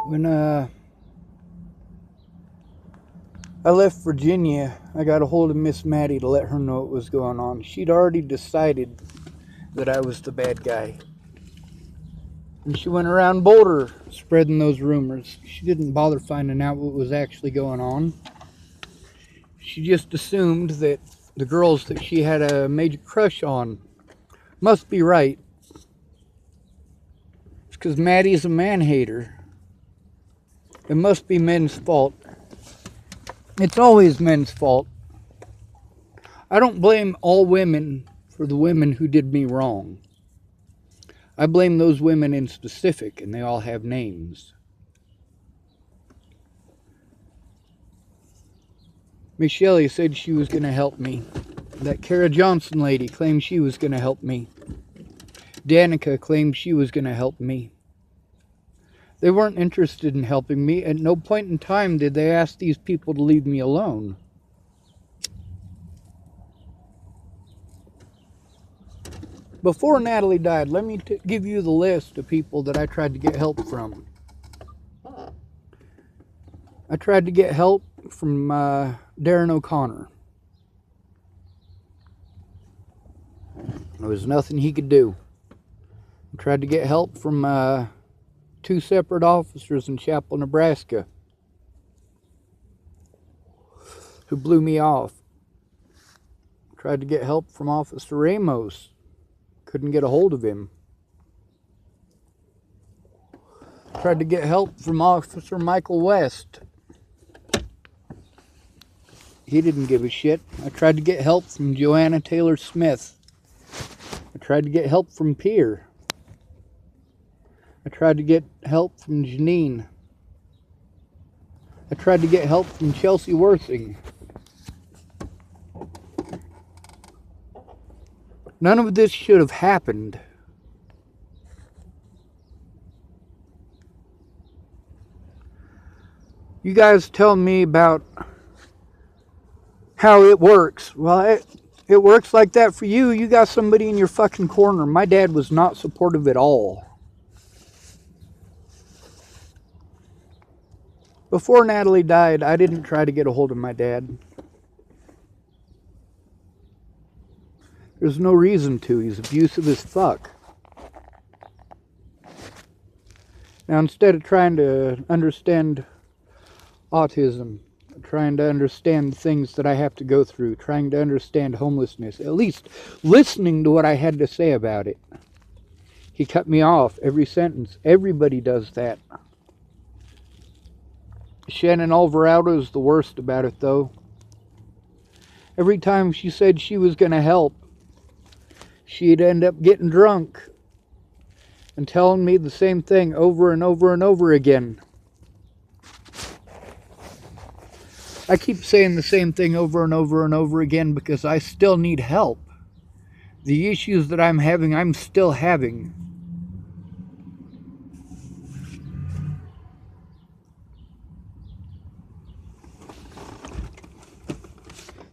When I left Virginia, I got a hold of Miss Maddie to let her know what was going on. She'd already decided that I was the bad guy. And she went around Boulder spreading those rumors. She didn't bother finding out what was actually going on. She just assumed that the girls that she had a major crush on must be right. It's because Maddie's a man-hater. It must be men's fault. It's always men's fault. I don't blame all women for the women who did me wrong. I blame those women in specific, and they all have names. Miss Shelley said she was going to help me. That Kara Johnson lady claimed she was going to help me. Danica claimed she was going to help me. They weren't interested in helping me. At no point in time did they ask these people to leave me alone. Before Natalie died, let me give you the list of people that I tried to get help from. I tried to get help from Darren O'Connor. There was nothing he could do. I tried to get help from 2 separate officers in Chapel, Nebraska, who blew me off. I tried to get help from Officer Ramos. Couldn't get a hold of him. I tried to get help from Officer Michael West. He didn't give a shit. I tried to get help from Joanna Taylor Smith. I tried to get help from Pierre. I tried to get help from Janine. I tried to get help from Chelsea Worthing. None of this should have happened. You guys tell me about how it works. Well, it works like that for you. You got somebody in your fucking corner. My dad was not supportive at all. Before Natalie died, I didn't try to get a hold of my dad. There's no reason to. He's abusive as fuck. Now, instead of trying to understand autism, trying to understand things that I have to go through, trying to understand homelessness, at least listening to what I had to say about it, he cut me off every sentence. Everybody does that. Shannon Alvarado is the worst about it, though. Every time she said she was going to help, she'd end up getting drunk and telling me the same thing over and over and over again. I keep saying the same thing over and over and over again because I still need help. The issues that I'm having, I'm still having.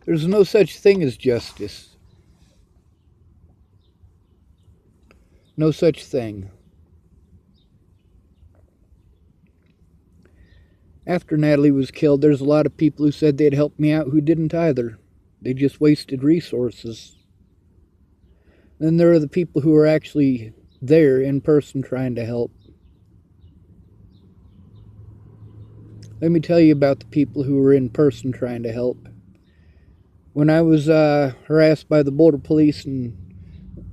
There's no such thing as justice. No such thing. After Natalie was killed, there's a lot of people who said they'd help me out who didn't either. They just wasted resources. Then there are the people who are actually there in person trying to help. Let me tell you about the people who were in person trying to help. When I was harassed by the Boulder Police in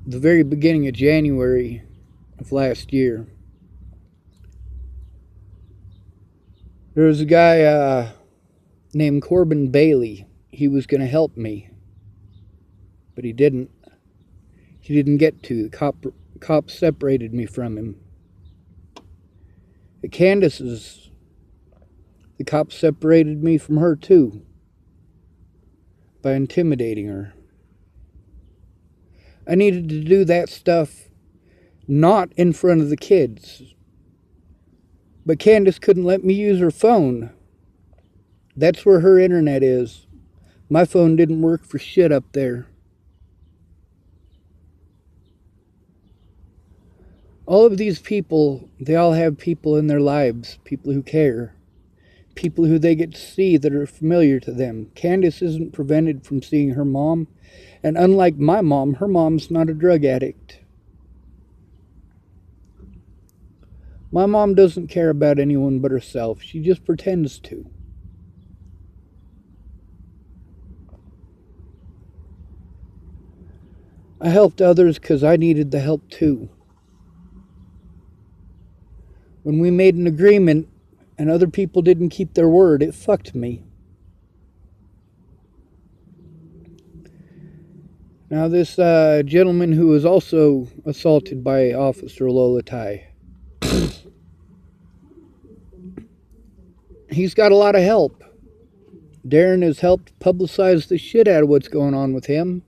the very beginning of January of last year, there was a guy named Corbin Bailey. He was going to help me, but he didn't. He didn't get to. The cops separated me from him. At Candace's, the cops separated me from her too, by intimidating her. I needed to do that stuff not in front of the kids. But Candace couldn't let me use her phone. That's where her internet is. My phone didn't work for shit up there. All of these people, they all have people in their lives, people who care, people who they get to see that are familiar to them. Candace isn't prevented from seeing her mom, and unlike my mom, her mom's not a drug addict. My mom doesn't care about anyone but herself. She just pretends to. I helped others because I needed the help too. When we made an agreement and other people didn't keep their word, it fucked me. Now this gentleman who was also assaulted by Officer Lola Tai, he's got a lot of help. Darren has helped publicize the shit out of what's going on with him.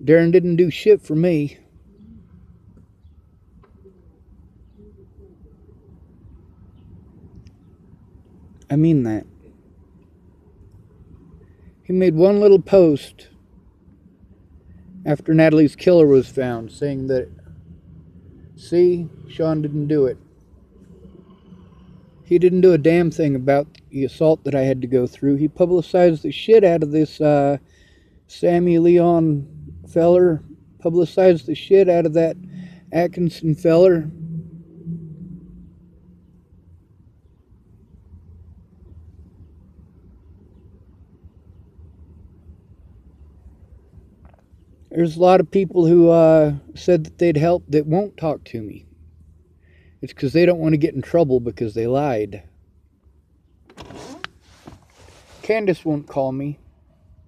Darren didn't do shit for me. I mean that. He made one little post after Natalie's killer was found saying that, see, Sean didn't do it. He didn't do a damn thing about the assault that I had to go through. He publicized the shit out of this Sammy Leon feller, publicized the shit out of that Atkinson feller. There's a lot of people who said that they'd help that won't talk to me. It's because they don't want to get in trouble because they lied. Candace won't call me.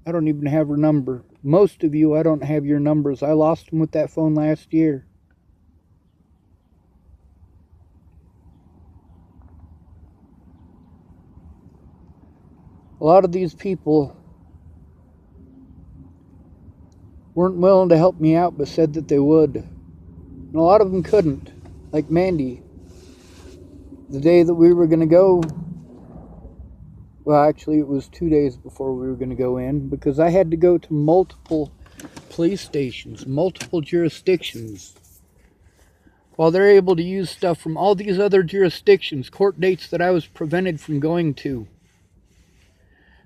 I don't even have her number. Most of you, I don't have your numbers. I lost them with that phone last year. A lot of these people weren't willing to help me out but said that they would. And a lot of them couldn't. Like Mandy. The day that we were going to go, well, actually it was 2 days before we were going to go in, because I had to go to multiple police stations, multiple jurisdictions, while they're able to use stuff from all these other jurisdictions, court dates that I was prevented from going to.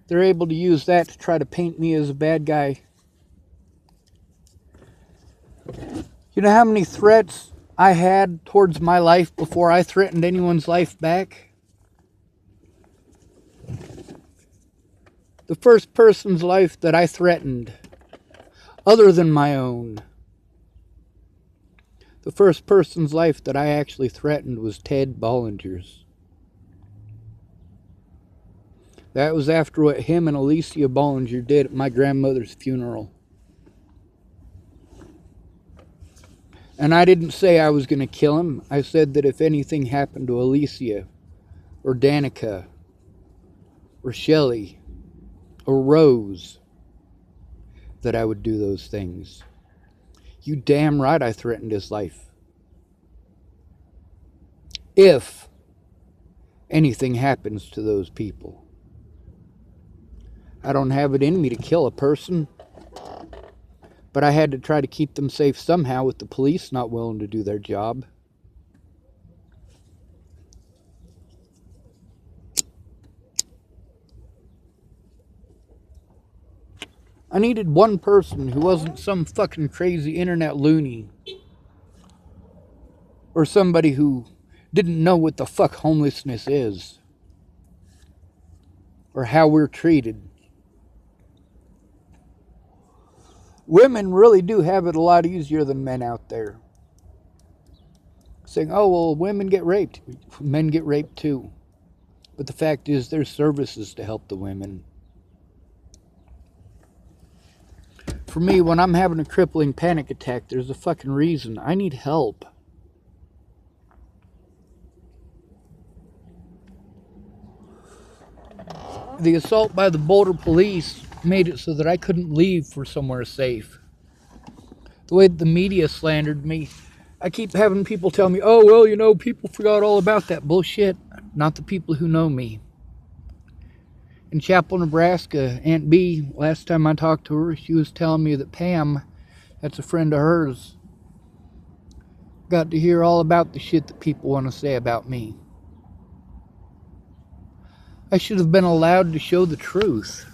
They're able to use that to try to paint me as a bad guy. You know how many threats I had towards my life before I threatened anyone's life back? The first person's life that I threatened, other than my own, the first person's life that I actually threatened was Ted Bollinger's. That was after what him and Alicia Bollinger did at my grandmother's funeral. And I didn't say I was going to kill him. I said that if anything happened to Alicia, or Danica, or Shelley, or Rose, that I would do those things. You damn right I threatened his life. If anything happens to those people. I don't have it in me to kill a person. But I had to try to keep them safe somehow with the police not willing to do their job. I needed one person who wasn't some fucking crazy internet loony. Or somebody who didn't know what the fuck homelessness is. Or how we're treated. Women really do have it a lot easier than men out there. Saying, oh, well, women get raped. Men get raped too. But the fact is, there's services to help the women. For me, when I'm having a crippling panic attack, there's a fucking reason. I need help. The assault by the Boulder police made it so that I couldn't leave for somewhere safe. The way the media slandered me, I keep having people tell me, oh, well, you know, people forgot all about that bullshit. Not the people who know me. In Chapel, Nebraska, Aunt B, last time I talked to her, she was telling me that Pam, that's a friend of hers, got to hear all about the shit that people want to say about me. I should have been allowed to show the truth.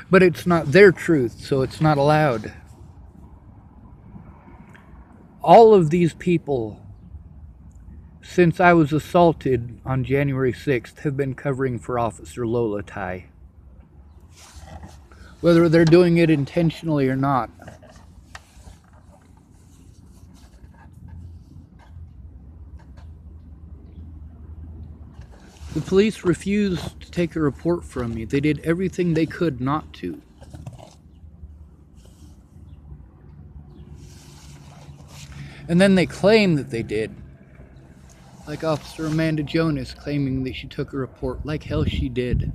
But it's not their truth, so it's not allowed. All of these people, since I was assaulted on January 6th, have been covering for Officer Lola Tai. Whether they're doing it intentionally or not. The police refused to take a report from me. They did everything they could not to. And then they claim that they did. Like Officer Amanda Jonas claiming that she took a report. Like hell she did.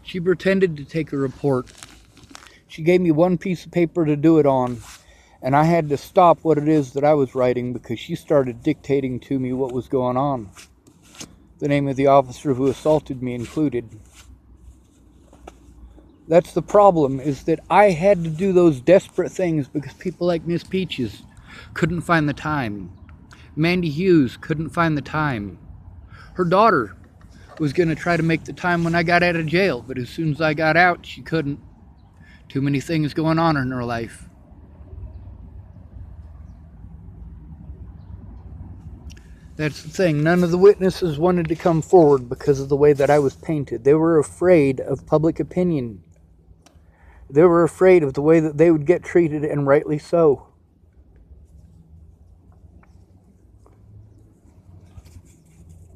She pretended to take a report. She gave me one piece of paper to do it on. And I had to stop what it is that I was writing because she started dictating to me what was going on. The name of the officer who assaulted me included. That's the problem, is that I had to do those desperate things because people like Miss Peaches couldn't find the time. Mandy Hughes couldn't find the time. Her daughter was going to try to make the time when I got out of jail, but as soon as I got out, she couldn't. Too many things going on in her life. That's the thing. None of the witnesses wanted to come forward because of the way that I was painted. They were afraid of public opinion. They were afraid of the way that they would get treated, and rightly so.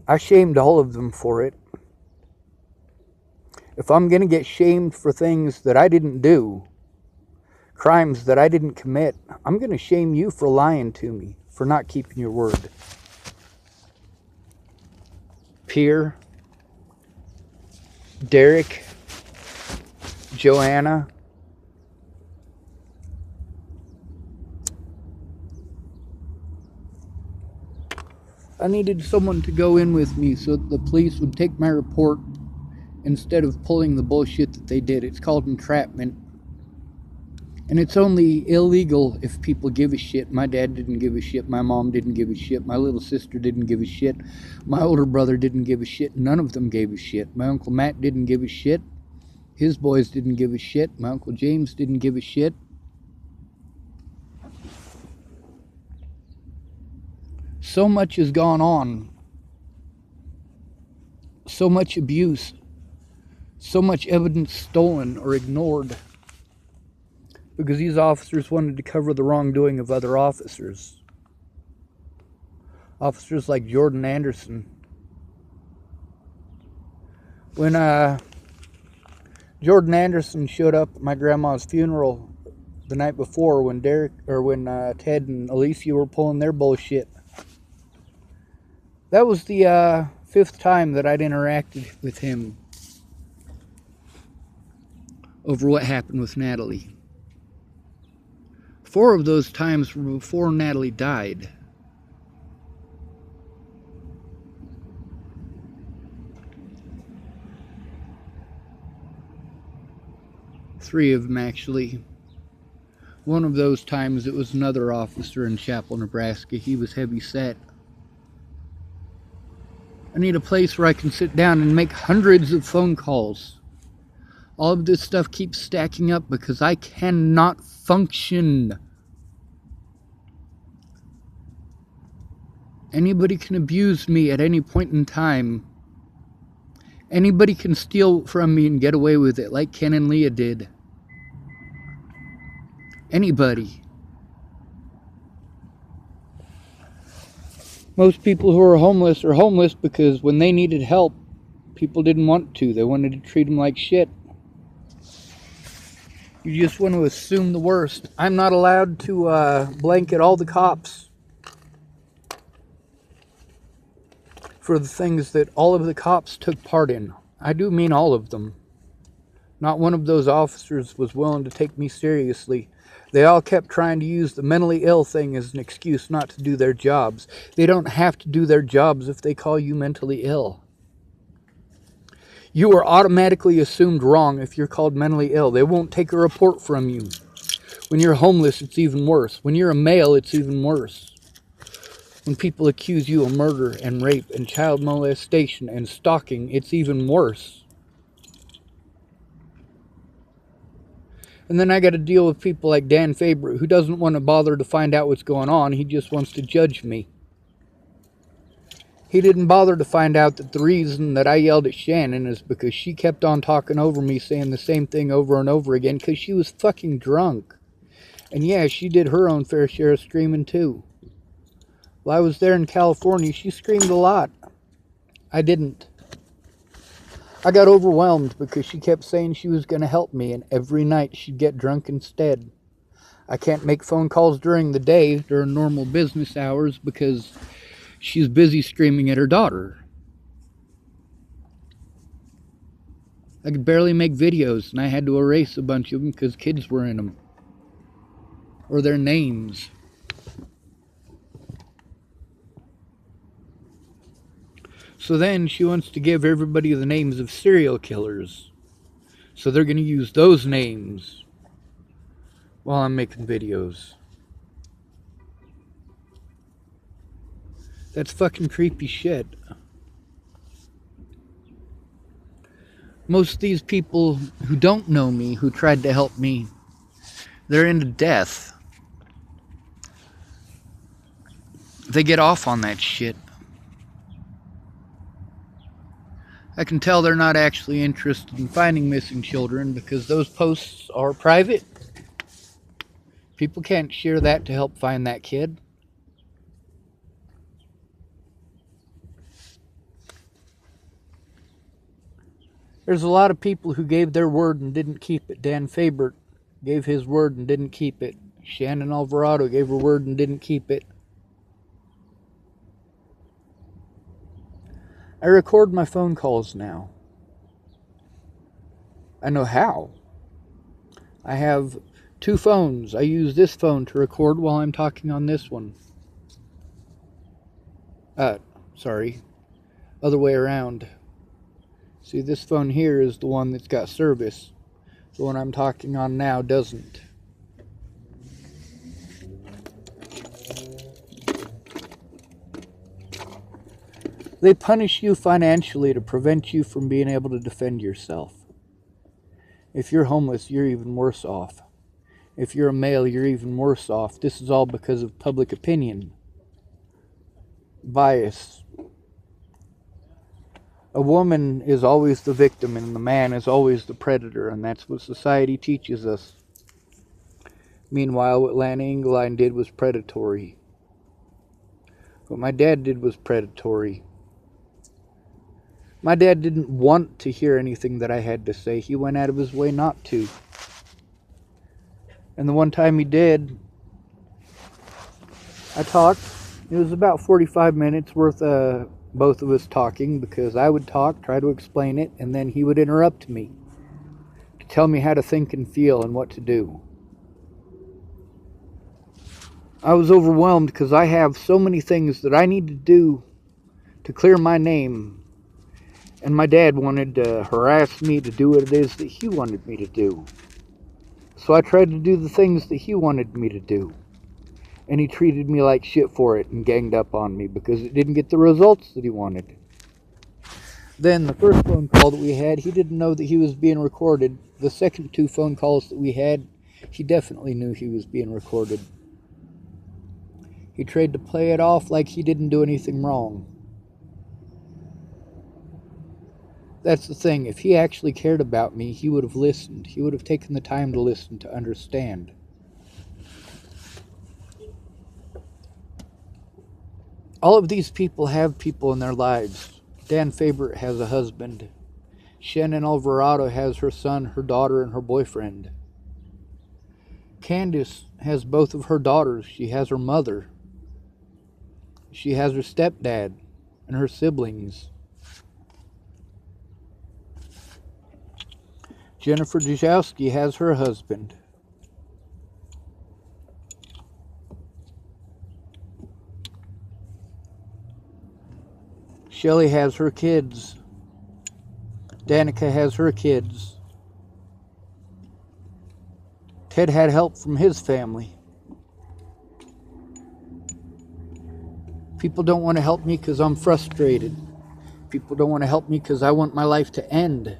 I shamed all of them for it. If I'm going to get shamed for things that I didn't do, crimes that I didn't commit, I'm going to shame you for lying to me, for not keeping your word. Pierre, Derek, Joanna, I needed someone to go in with me so that the police would take my report instead of pulling the bullshit that they did. It's called entrapment. And it's only illegal if people give a shit. My dad didn't give a shit. My mom didn't give a shit. My little sister didn't give a shit. My older brother didn't give a shit. None of them gave a shit. My Uncle Matt didn't give a shit. His boys didn't give a shit. My Uncle James didn't give a shit. So much has gone on. So much abuse. So much evidence stolen or ignored. Because these officers wanted to cover the wrongdoing of other officers. Officers like Jordan Anderson. When Jordan Anderson showed up at my grandma's funeral the night before, when Ted and Alicia were pulling their bullshit, that was the 5th time that I'd interacted with him over what happened with Natalie. 4 of those times were before Natalie died. Three of them, actually. One of those times, it was another officer in Chapel, Nebraska. He was heavy set. I need a place where I can sit down and make hundreds of phone calls. All of this stuff keeps stacking up because I cannot function. Anybody can abuse me at any point in time. Anybody can steal from me and get away with it, like Ken and Leah did. Anybody. Most people who are homeless because when they needed help, people didn't want to. They wanted to treat them like shit. You just want to assume the worst. I'm not allowed to blanket all the cops for the things that all of the cops took part in. I do mean all of them. Not one of those officers was willing to take me seriously. They all kept trying to use the mentally ill thing as an excuse not to do their jobs. They don't have to do their jobs if they call you mentally ill. You are automatically assumed wrong if you're called mentally ill. They won't take a report from you. When you're homeless, it's even worse. When you're a male, it's even worse. When people accuse you of murder and rape and child molestation and stalking, it's even worse. And then I got to deal with people like Dan Faber, who doesn't want to bother to find out what's going on. He just wants to judge me. He didn't bother to find out that the reason that I yelled at Shannon is because she kept on talking over me, saying the same thing over and over again, because she was fucking drunk. And yeah, she did her own fair share of screaming too. While I was there in California, she screamed a lot. I didn't. I got overwhelmed because she kept saying she was going to help me, and every night she'd get drunk instead. I can't make phone calls during the day, during normal business hours, because she's busy screaming at her daughter. I could barely make videos, and I had to erase a bunch of them because kids were in them. Or their names. So then she wants to give everybody the names of serial killers. So they're going to use those names while I'm making videos. That's fucking creepy shit. Most of these people who don't know me, who tried to help me, they're into death. They get off on that shit. I can tell they're not actually interested in finding missing children because those posts are private. People can't share that to help find that kid. There's a lot of people who gave their word and didn't keep it. Dan Faber gave his word and didn't keep it. Shannon Alvarado gave her word and didn't keep it. I record my phone calls now. I know how. I have 2 phones. I use this phone to record while I'm talking on this one. Sorry. Other way around. See, this phone here is the one that's got service. The one I'm talking on now doesn't. They punish you financially to prevent you from being able to defend yourself. If you're homeless, you're even worse off. If you're a male, you're even worse off. This is all because of public opinion. Bias. A woman is always the victim and the man is always the predator, and that's what society teaches us. Meanwhile, what Lana Engeline did was predatory. What my dad did was predatory. My dad didn't want to hear anything that I had to say. He went out of his way not to. And the one time he did, I talked. It was about 45 minutes worth of both of us talking, because I would talk, try to explain it, and then he would interrupt me to tell me how to think and feel and what to do. I was overwhelmed because I have so many things that I need to do to clear my name. And my dad wanted to harass me to do what it is that he wanted me to do. So I tried to do the things that he wanted me to do. And he treated me like shit for it and ganged up on me because it didn't get the results that he wanted. Then the first phone call that we had, he didn't know that he was being recorded. The second 2 phone calls that we had, he definitely knew he was being recorded. He tried to play it off like he didn't do anything wrong. That's the thing. If he actually cared about me, he would have listened. He would have taken the time to listen, to understand. All of these people have people in their lives. Dan Faber has a husband. Shannon Alvarado has her son, her daughter, and her boyfriend. Candace has both of her daughters. She has her mother. She has her stepdad and her siblings. Jennifer Dujowski has her husband. Shelly has her kids. Danica has her kids. Ted had help from his family. People don't want to help me because I'm frustrated. People don't want to help me because I want my life to end.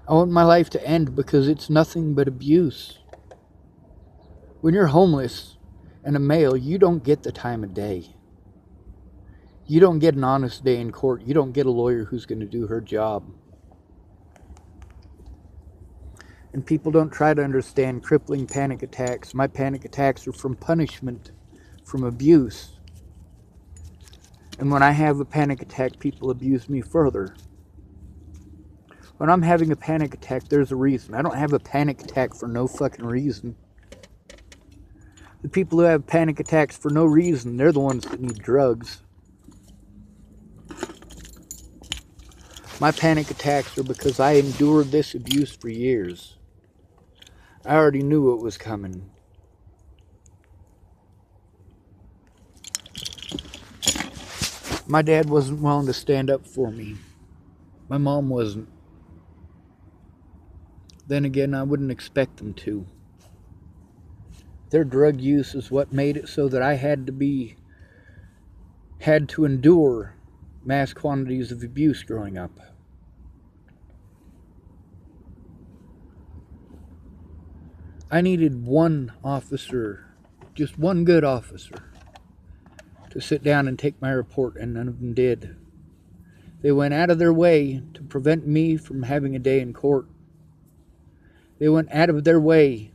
I want my life to end because it's nothing but abuse. When you're homeless and a male, you don't get the time of day. You don't get an honest day in court. You don't get a lawyer who's going to do her job. And people don't try to understand crippling panic attacks. My panic attacks are from punishment, from abuse. And when I have a panic attack, people abuse me further. When I'm having a panic attack, there's a reason. I don't have a panic attack for no fucking reason. The people who have panic attacks for no reason, they're the ones that need drugs. My panic attacks are because I endured this abuse for years. I already knew it was coming. My dad wasn't willing to stand up for me. My mom wasn't. Then again, I wouldn't expect them to. Their drug use is what made it so that I had to endure mass quantities of abuse growing up. I needed one officer, just one good officer, to sit down and take my report, and none of them did. They went out of their way to prevent me from having a day in court. They went out of their way.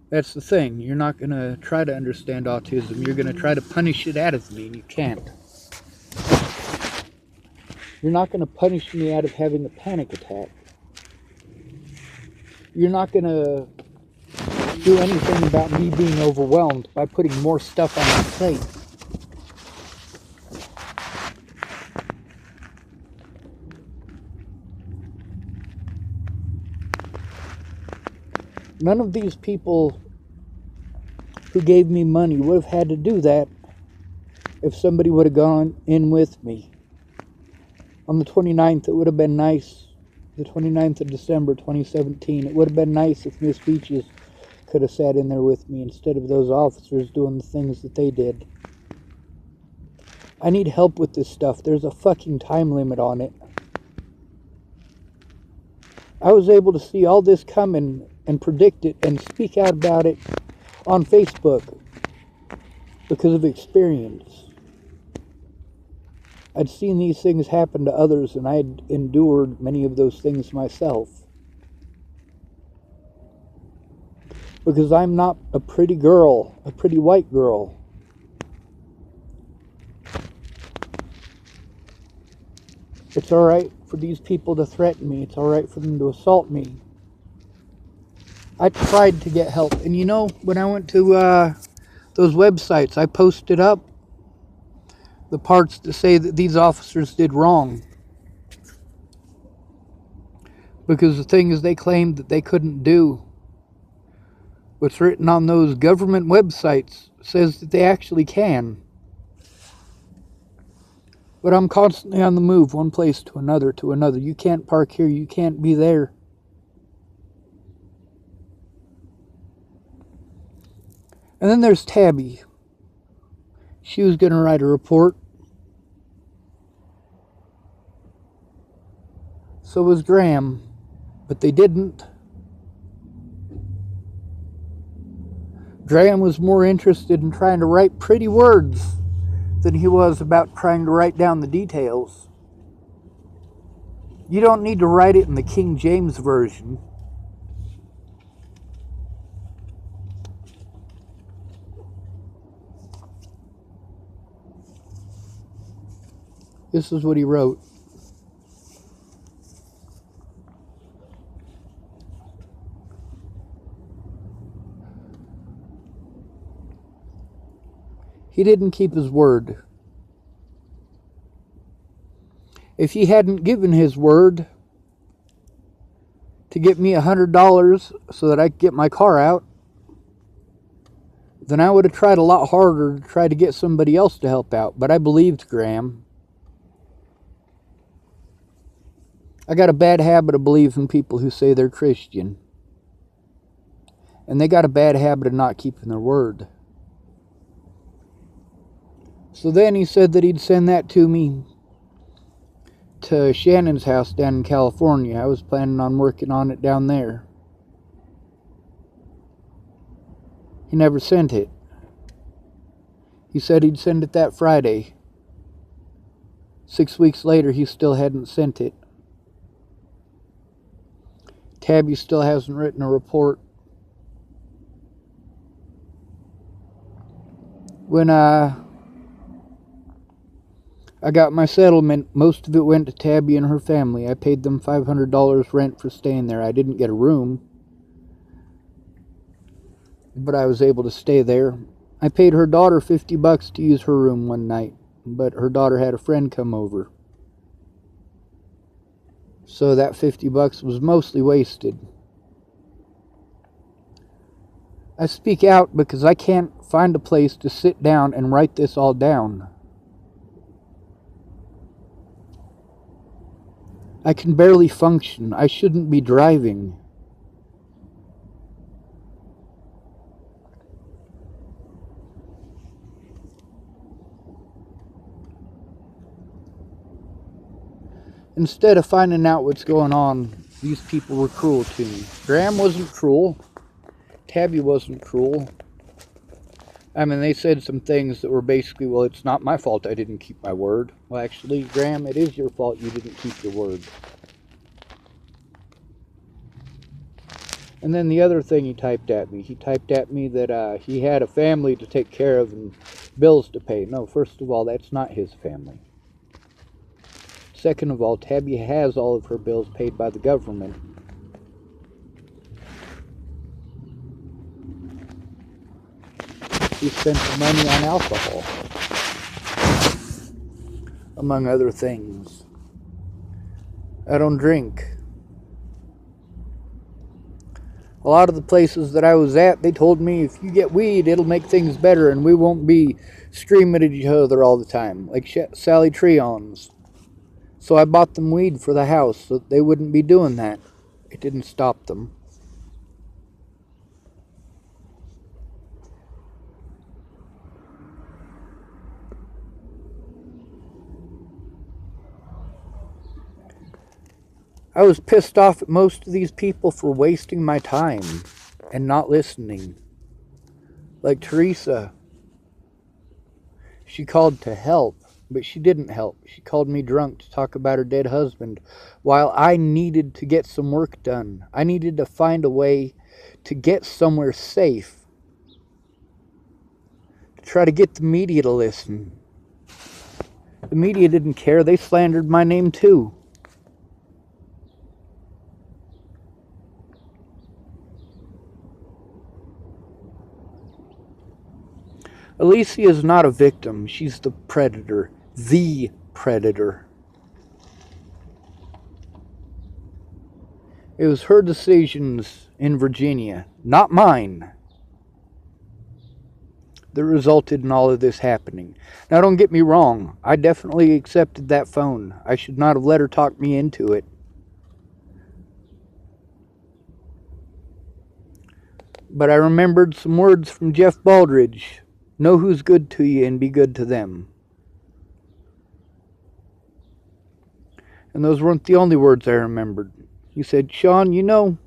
That's the thing. You're not going to try to understand autism. You're going to try to punish it out of me, and you can't. You're not going to punish me out of having a panic attack. You're not going to do anything about me being overwhelmed by putting more stuff on my plate. None of these people who gave me money would have had to do that if somebody would have gone in with me. On the 29th, it would have been nice. The 29th of December, 2017. It would have been nice if Miss Beaches could have sat in there with me instead of those officers doing the things that they did. I need help with this stuff. There's a fucking time limit on it. I was able to see all this coming and predict it and speak out about it on Facebook because of experience. I'd seen these things happen to others, and I had endured many of those things myself. Because I'm not a pretty girl, a pretty white girl. It's alright for these people to threaten me. It's alright for them to assault me. I tried to get help. And you know, when I went to those websites, I posted up the parts to say that these officers did wrong. Because the things they claimed that they couldn't do, what's written on those government websites says that they actually can. But I'm constantly on the move, one place to another, to another. You can't park here, you can't be there. And then there's Tabby. She was going to write a report. So was Graham. But they didn't. Graham was more interested in trying to write pretty words than he was about trying to write down the details. You don't need to write it in the King James Version. This is what he wrote. He didn't keep his word. If he hadn't given his word to get me $100 so that I could get my car out, then I would have tried a lot harder to try to get somebody else to help out. But I believed Graham. I got a bad habit of believing people who say they're Christian. And they got a bad habit of not keeping their word. So then he said that he'd send that to me to Shannon's house down in California. I was planning on working on it down there. He never sent it. He said he'd send it that Friday. 6 weeks later, he still hadn't sent it. Tabby still hasn't written a report. When I got my settlement, most of it went to Tabby and her family. I paid them $500 rent for staying there. I didn't get a room, but I was able to stay there. I paid her daughter $50 to use her room one night, but her daughter had a friend come over. So that $50 was mostly wasted. I speak out because I can't find a place to sit down and write this all down. I can barely function. I shouldn't be driving. Instead of finding out what's going on, these people were cruel to me. Graham wasn't cruel. Tabby wasn't cruel. I mean, they said some things that were basically, well, it's not my fault I didn't keep my word. Well, actually, Graham, it is your fault you didn't keep your word. And then the other thing he typed at me that he had a family to take care of and bills to pay. No, first of all, that's not his family. Second of all, Tabby has all of her bills paid by the government. He spent the money on alcohol, among other things. I don't drink. A lot of the places that I was at, they told me if you get weed, it'll make things better and we won't be screaming at each other all the time, like Sally Treon's. So I bought them weed for the house so that they wouldn't be doing that. It didn't stop them. I was pissed off at most of these people for wasting my time and not listening. Like Teresa. She called to help, but she didn't help. She called me drunk to talk about her dead husband while I needed to get some work done. I needed to find a way to get somewhere safe. To try to get the media to listen. The media didn't care. They slandered my name too. Alicia is not a victim. She's the predator. The predator. It was her decisions in Virginia, not mine, that resulted in all of this happening. Now, don't get me wrong. I definitely accepted that phone. I should not have let her talk me into it. But I remembered some words from Jeff Baldridge. Know who's good to you and be good to them. And those weren't the only words I remembered. He said, Sean, you know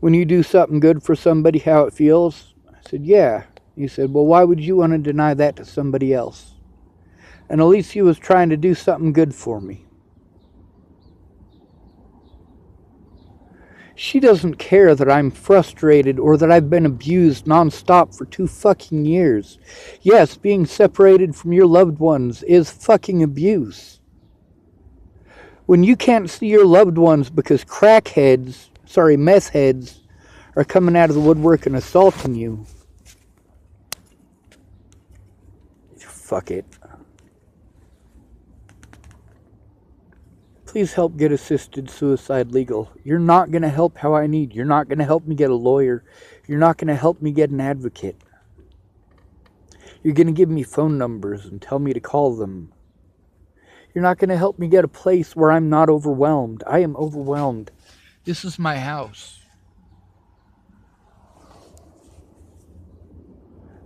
when you do something good for somebody how it feels? I said, yeah. He said, well, why would you want to deny that to somebody else? And Alicia was trying to do something good for me. She doesn't care that I'm frustrated or that I've been abused nonstop for 2 fucking years. Yes, being separated from your loved ones is fucking abuse. When you can't see your loved ones because meth heads are coming out of the woodwork and assaulting you. Fuck it. Please help get assisted suicide legal. You're not going to help how I need. You're not going to help me get a lawyer. You're not going to help me get an advocate. You're going to give me phone numbers and tell me to call them. You're not going to help me get a place where I'm not overwhelmed. I am overwhelmed. This is my house.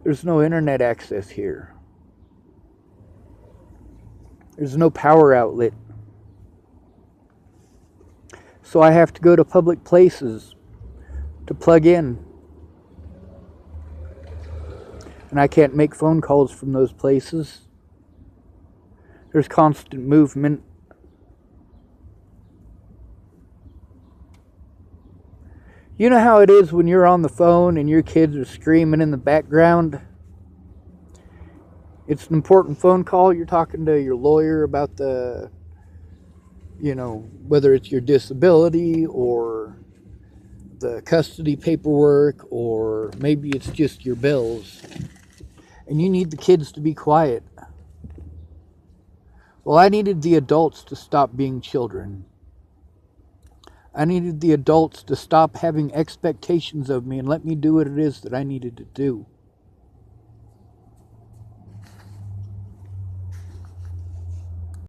There's no internet access here. There's no power outlet. So I have to go to public places to plug in. And I can't make phone calls from those places. There's constant movement. You know how it is when you're on the phone and your kids are screaming in the background? It's an important phone call. You're talking to your lawyer about the, whether it's your disability or the custody paperwork, or maybe it's just your bills. And you need the kids to be quiet. Well, I needed the adults to stop being children. I needed the adults to stop having expectations of me and let me do what it is that I needed to do.